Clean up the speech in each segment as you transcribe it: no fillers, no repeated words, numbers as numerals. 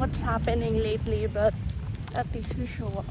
what's happening lately, but at least we show up.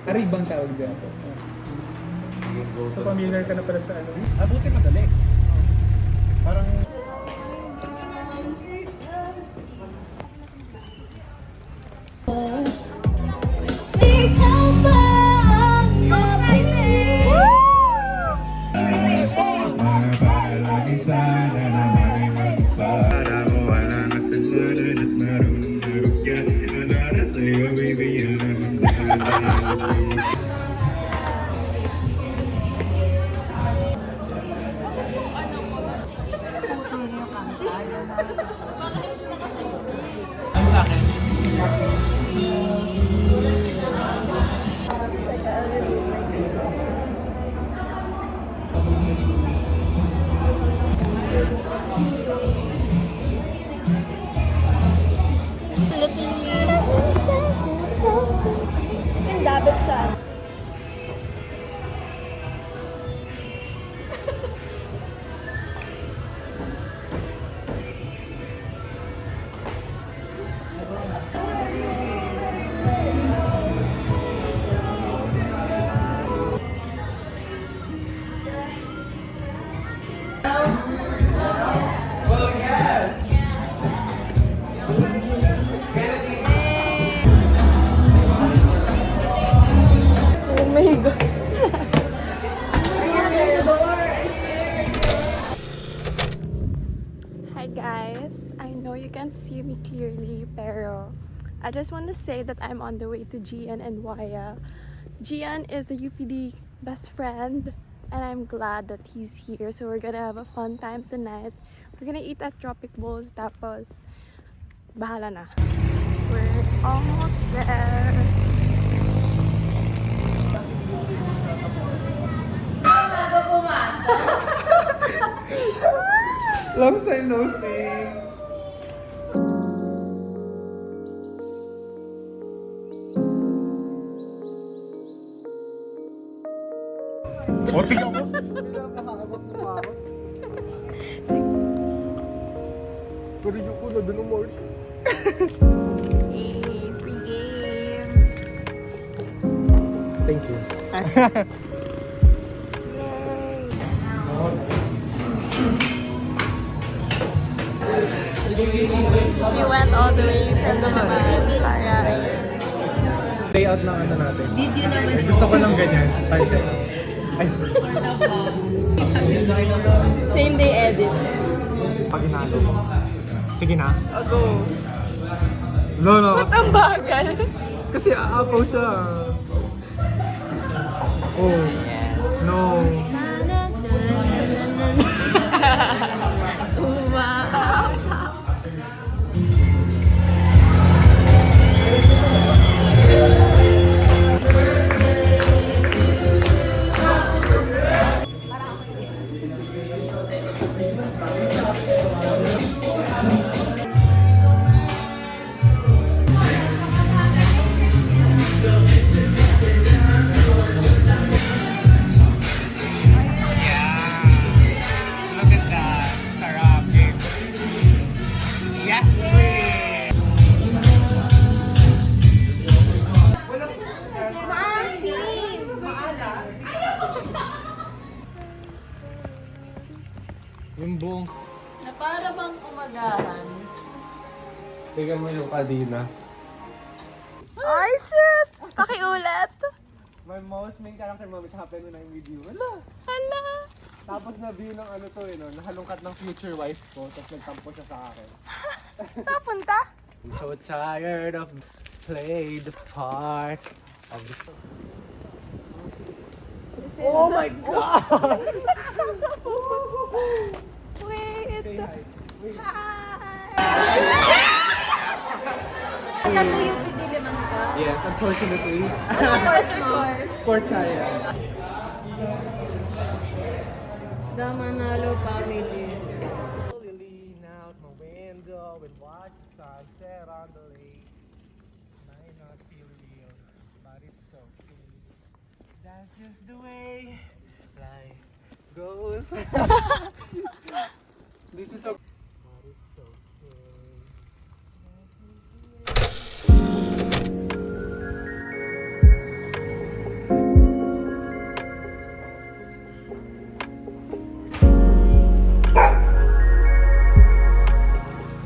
Arig bang tawag dito? So familiar ka na pala sa ano? Buti madali. Parang Ang dapat sa oh my god. Hi guys, I know you can't see me clearly, pero I just want to say that I'm on the way to Gian and Waya. Gian is a UPD best friend, and I'm glad that he's here. So we're gonna have a fun time tonight. We're gonna eat at Tropic Bowls, tapos bahala na. We're almost there. Long time no see! o tingnan mo. Pinapakaabot mo ako. Pero yung una doon ng Mars. Hey, pre-game. Thank you. You went all the way from the naman para Layout ng ano natin. Video naman sa Gusto ko ng ganyan. 5 seconds. Ay, same day edit. pag inalo. Sige na. Ako. No. Ba't ang bagal? Kasi aapaw siya. Oh. No. Yung buong... Na para bang umagahan. Tingnan mo yung kadina. Ay, sis! Pakiulit! My most main character moment happened when I'm with you. Wala! Hala! Tapos na-view ng ano to eh, no? Nahalungkat ng future wife ko, tapos nagtampo siya sa akin. Saan punta? I'm so tired of play the part of the... Oh my God! Wait! Say hi. Wait. Taga-UP Diliman ka? Yes, unfortunately. Course mo? Sports science. Damanalo family. Lean out my window and watch the sunset on the lake. Might not feel real, but it's okay. That's just the way life goes. This is so. But it's okay.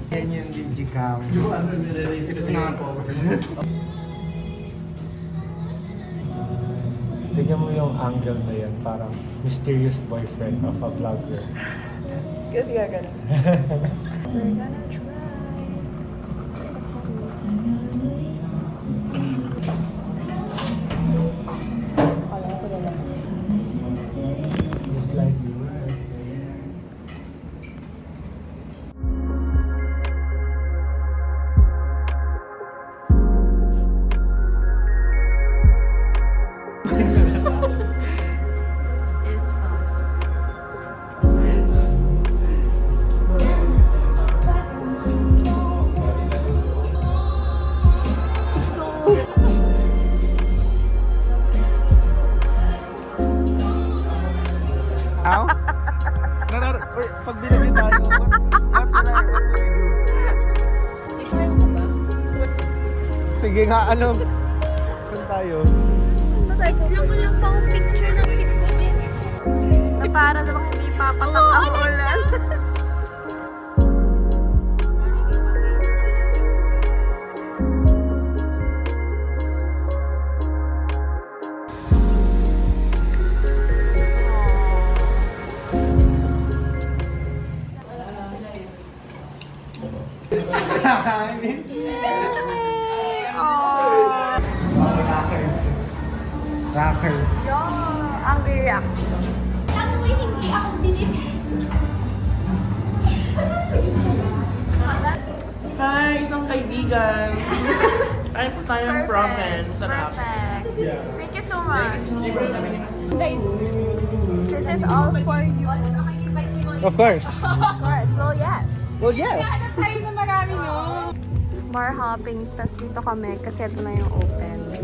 Yan yung Digicam. Tignan mo yung angle na yan, parang mysterious boyfriend of a vlogger. Kasi gagano. We're gonna try. Alam ko na lang. Just like you were. Is us. Ow? Wait, pag binigay tayo, what will we do? Ikaw ko ba? Sige nga, ano? Saan tayo? Wait lang, wala pa akong picture ng fit ko, Jenny. Na para namang hindi papatak ang ulan. Rockers. Angry reaction. Hi, isang kaibigan. Ay po tayong profen. Sarap. Perfect. Thank you so much. This is all for you. Of course. Of course. Well, yes. Well, yes. Tayo na marami nyo. More hopping. Tapos dito kami kasi ito na yung open.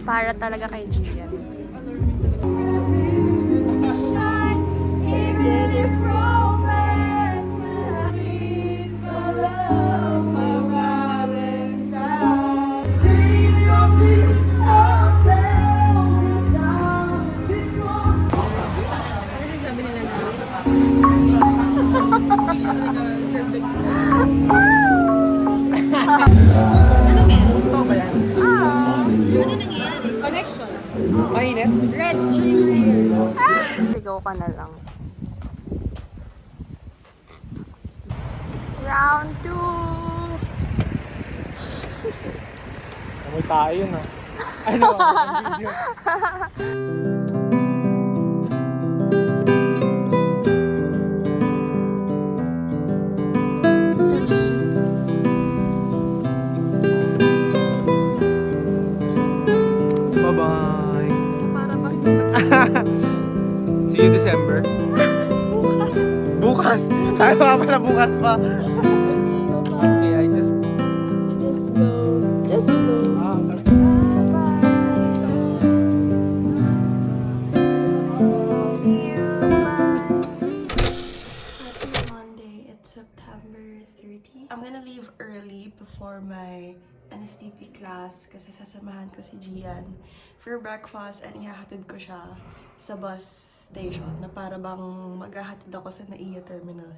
Para talaga kay Gian. Kasi sabi nila na hindi siya talaga serve the Ito ba yan? Ano nangyayari? Connection. Mainit? Red string here. Sigaw ka na lang. Round 2! Amoy tayo yun, ah. Ano? Ang video. Bye-bye. Para bang See you December. Bukas. Tayo nga pala bukas pa. Okay, I just... Just go. Just go. See you. Bye. Happy Monday. It's September 30. I'm gonna leave early before my NSTP class kasi sasamahan ko si Gian for breakfast and ihahatid ko siya sa bus station na para bang maghahatid ako sa NAIA Terminal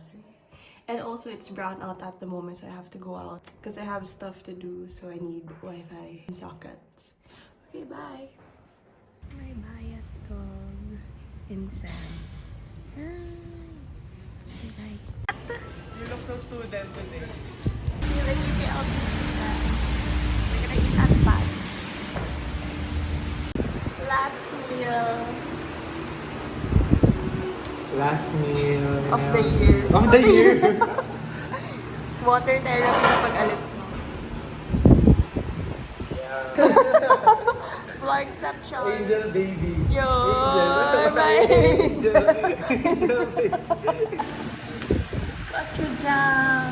3. And also, it's brown out at the moment, so I have to go out because I have stuff to do, so I need Wi-Fi sockets. Okay, bye! My bias dog, Insane. You look so student today. We're gonna keep it out this student. We're gonna eat at Pat's. Last meal Last meal. of the year. Of the year. Water therapy na pag-alis mo. Vlogception. Angel baby. Yun! My Angel. Angel baby. gochujang.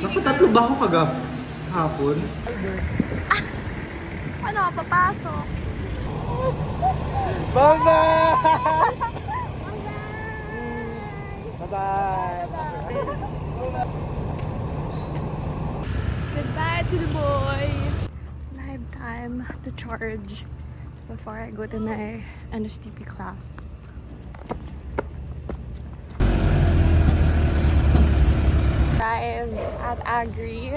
Naku, tatlo ba ako hapon? Ano, papasok? Bye-bye! Bye-bye! Goodbye to the boy. I have time to charge before I go to my NSTP class. Arrived at Agri.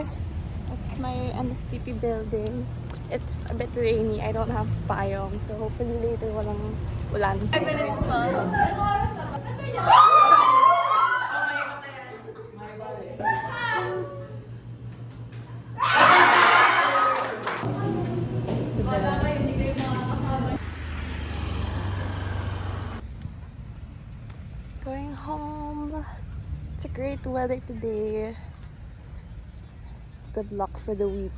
That's my NSTP building. It's a bit rainy. I don't have payong, so hopefully later walang ulan. 5 minutes pa. Going home. It's a great weather today. Good luck for the week.